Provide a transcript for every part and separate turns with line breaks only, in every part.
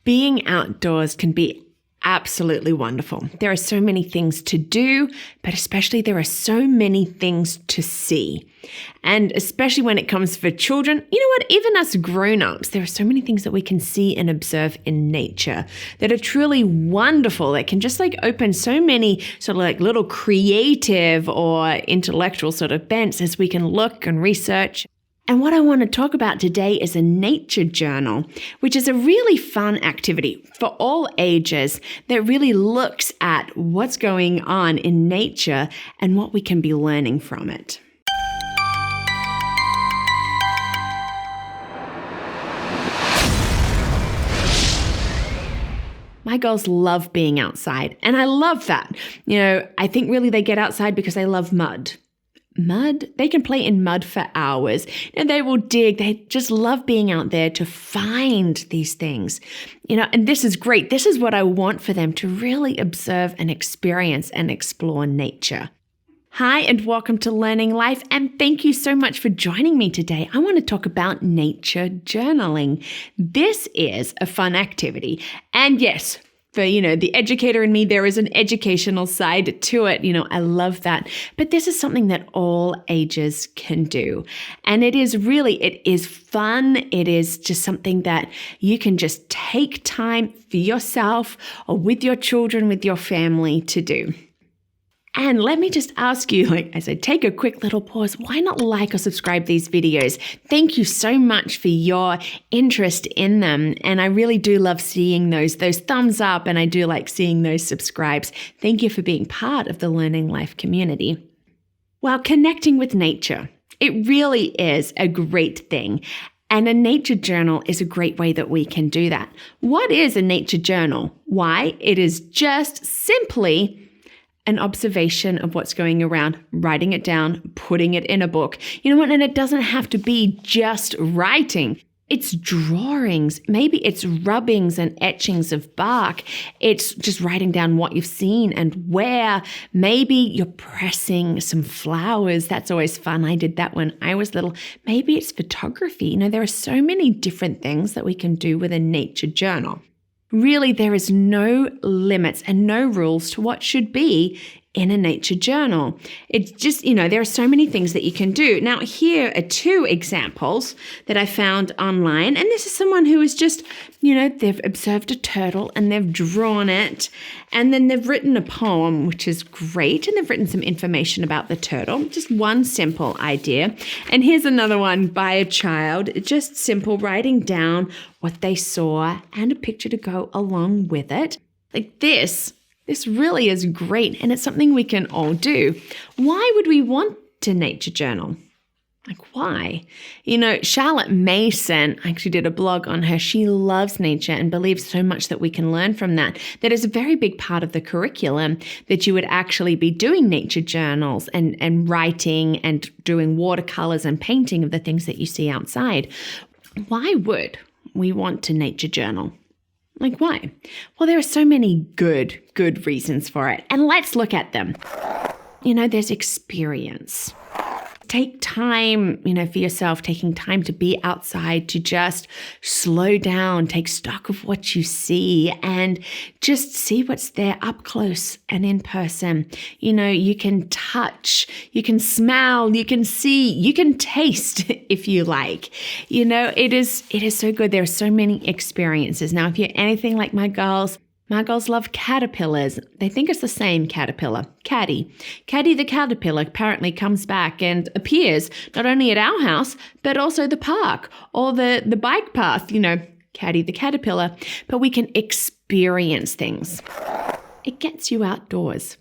Being outdoors can be absolutely wonderful. There are so many things to do, but especially there are so many things to see. And especially when it comes for children, you know what, even us grown-ups, there are so many things that we can see and observe in nature that are truly wonderful, that can just like open so many sort of like little creative or intellectual sort of bents as we can look and research. And what I want to talk about today is a nature journal, which is a really fun activity for all ages that really looks at what's going on in nature and what we can be learning from it. My girls love being outside, and I love that. You know, I think really they get outside because they love mud. Mud, they can play in mud for hours and they will dig. They just love being out there to find these things, you know, and this is great. This is what I want for them, to really observe and experience and explore nature. Hi, and welcome to Learning Life, and thank you so much for joining me today. I want to talk about nature journaling. This is a fun activity, and yes, for, the educator in me, there is an educational side to it. I love that. But this is something that all ages can do. And it is fun. It is just something that you can just take time for yourself or with your children, with your family to do. And let me just ask you, as I take a quick little pause, why not like or subscribe these videos? Thank you so much for your interest in them. And I really do love seeing those thumbs up, and I do like seeing those subscribes. Thank you for being part of the Learning Life community. While connecting with nature, it really is a great thing. And a nature journal is a great way that we can do that. What is a nature journal? Why? It is just simply an observation of what's going around, writing it down, putting it in a book. You know what? And it doesn't have to be just writing. It's drawings. Maybe it's rubbings and etchings of bark. It's just writing down what you've seen and where. Maybe you're pressing some flowers. That's always fun. I did that when I was little. Maybe it's photography. There are so many different things that we can do with a nature journal. Really, there is no limits and no rules to what should be in a nature journal. It's just, there are so many things that you can do. Now, here are two examples that I found online. And this is someone who is just, they've observed a turtle and they've drawn it. And then they've written a poem, which is great. And they've written some information about the turtle. Just one simple idea. And here's another one by a child. Just simple, writing down what they saw and a picture to go along with it. Like this really is great, and it's something we can all do. Why would we want to nature journal? Why? Charlotte Mason, I actually did a blog on her. She loves nature and believes so much that we can learn from that. That is a very big part of the curriculum, that you would actually be doing nature journals and writing and doing watercolors and painting of the things that you see outside. Why would we want to nature journal? Why? Well, there are so many good reasons for it. And let's look at them. There's experience. Take time, for yourself, taking time to be outside, to just slow down, take stock of what you see and just see what's there up close and in person. You can touch, you can smell, you can see, you can taste if you like. It is so good. There are so many experiences. Now, if you're anything like my girls love caterpillars. They think it's the same caterpillar, Caddy. Caddy the caterpillar apparently comes back and appears not only at our house, but also the park or the bike path, Caddy the caterpillar. But we can experience things. It gets you outdoors.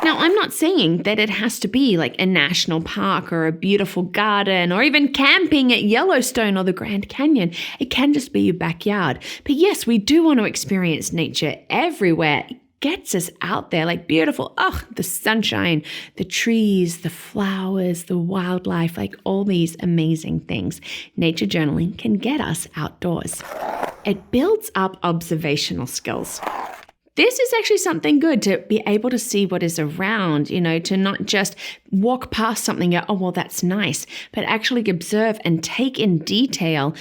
Now, I'm not saying that it has to be like a national park or a beautiful garden or even camping at Yellowstone or the Grand Canyon. It can just be your backyard. But yes, we do want to experience nature everywhere. It gets us out there, like beautiful, the sunshine, the trees, the flowers, the wildlife, like all these amazing things. Nature journaling can get us outdoors. It builds up observational skills. this is actually something good to be able to see what is around, to not just walk past something and go, oh, well, that's nice, but actually observe and take in detail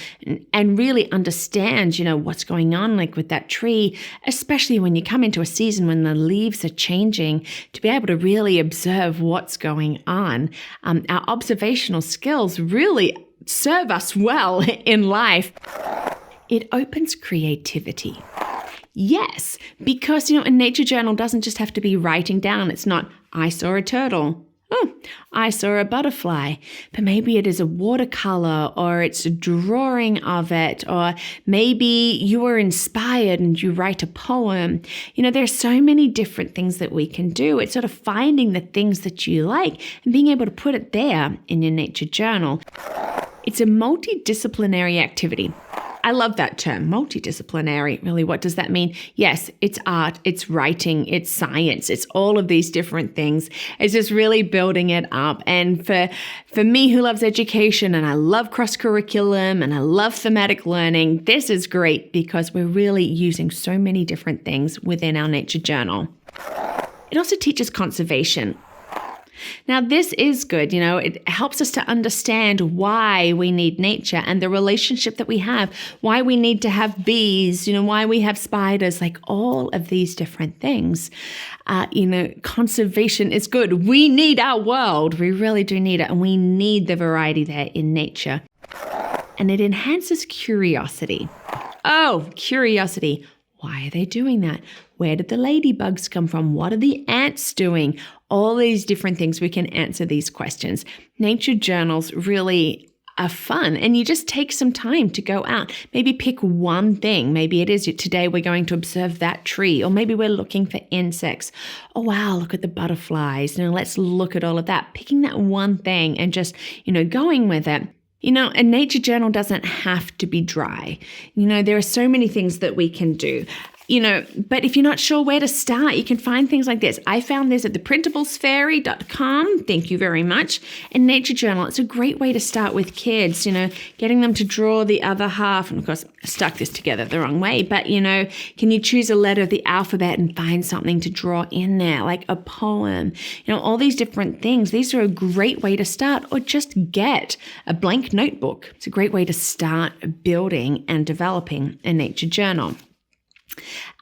and really understand, what's going on, like with that tree, especially when you come into a season when the leaves are changing, to be able to really observe what's going on. Our observational skills really serve us well in life. It opens creativity. Yes, because, a nature journal doesn't just have to be writing down. It's not, I saw a turtle. Oh, I saw a butterfly. But maybe it is a watercolor, or it's a drawing of it, or maybe you were inspired and you write a poem. There's so many different things that we can do. It's sort of finding the things that you like and being able to put it there in your nature journal. It's a multidisciplinary activity. I love that term, multidisciplinary. Really, what does that mean? Yes, it's art, it's writing, it's science, it's all of these different things. It's just really building it up. And for me who loves education, and I love cross-curriculum, and I love thematic learning, this is great because we're really using so many different things within our nature journal. It also teaches conservation. Now, this is good. It helps us to understand why we need nature and the relationship that we have, why we need to have bees, why we have spiders, like all of these different things. Conservation is good. We need our world. We really do need it. And we need the variety there in nature. And it enhances curiosity. Oh, curiosity. Why are they doing that? Where did the ladybugs come from? What are the ants doing? All these different things, we can answer these questions. Nature journals really are fun, and you just take some time to go out. Maybe pick one thing. Maybe it is today we're going to observe that tree, or maybe we're looking for insects. Oh, wow, look at the butterflies. Let's look at all of that. Picking that one thing and just, going with it. A nature journal doesn't have to be dry. There are so many things that we can do. But if you're not sure where to start, you can find things like this. I found this at theprintablesfairy.com. Thank you very much. And Nature Journal, it's a great way to start with kids, getting them to draw the other half. And of course, I stuck this together the wrong way. But, can you choose a letter of the alphabet and find something to draw in there, like a poem? All these different things. These are a great way to start, or just get a blank notebook. It's a great way to start building and developing a nature journal.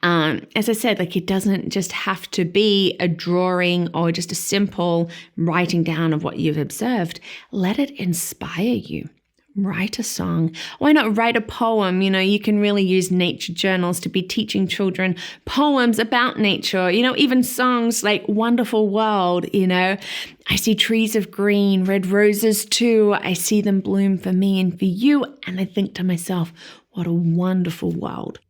As I said, it doesn't just have to be a drawing or just a simple writing down of what you've observed. Let it inspire you. Write a song. Why not write a poem? You can really use nature journals to be teaching children poems about nature, even songs like Wonderful World, I see trees of green, red roses too. I see them bloom for me and for you. And I think to myself, what a wonderful world.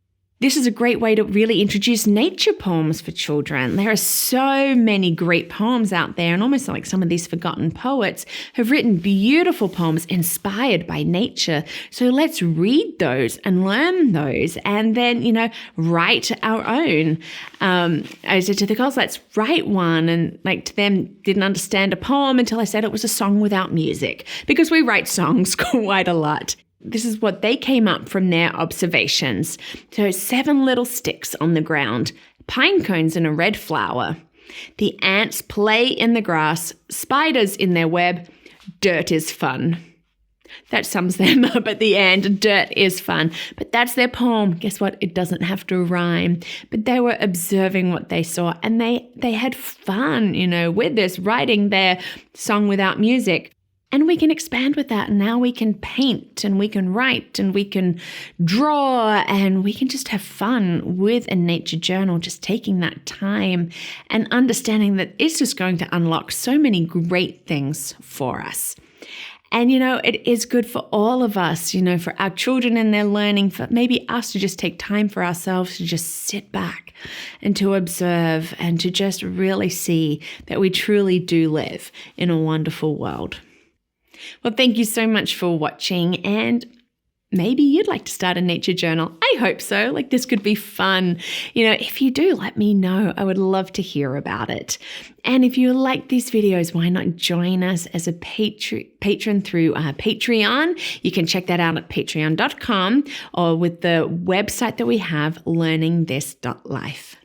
This is a great way to really introduce nature poems for children. There are so many great poems out there, and almost like some of these forgotten poets have written beautiful poems inspired by nature. So let's read those and learn those, and then, write our own. I said to the girls, let's write one. And to them, didn't understand a poem until I said it was a song without music, because we write songs quite a lot. This is what they came up from their observations. So 7 little sticks on the ground, pine cones and a red flower. The ants play in the grass, spiders in their web. Dirt is fun. That sums them up at the end. Dirt is fun. But that's their poem. Guess what? It doesn't have to rhyme. But they were observing what they saw, and they had fun, with this, writing their song without music. And we can expand with that. Now we can paint, and we can write, and we can draw, and we can just have fun with a nature journal, just taking that time and understanding that it's just going to unlock so many great things for us. And, it is good for all of us, for our children and their learning, for maybe us to just take time for ourselves to just sit back and to observe and to just really see that we truly do live in a wonderful world. Well, thank you so much for watching, and maybe you'd like to start a nature journal. I hope so. This could be fun. If you do, let me know. I would love to hear about it. And if you like these videos, why not join us as a patron through Patreon? You can check that out at patreon.com or with the website that we have, LearningThis.Life.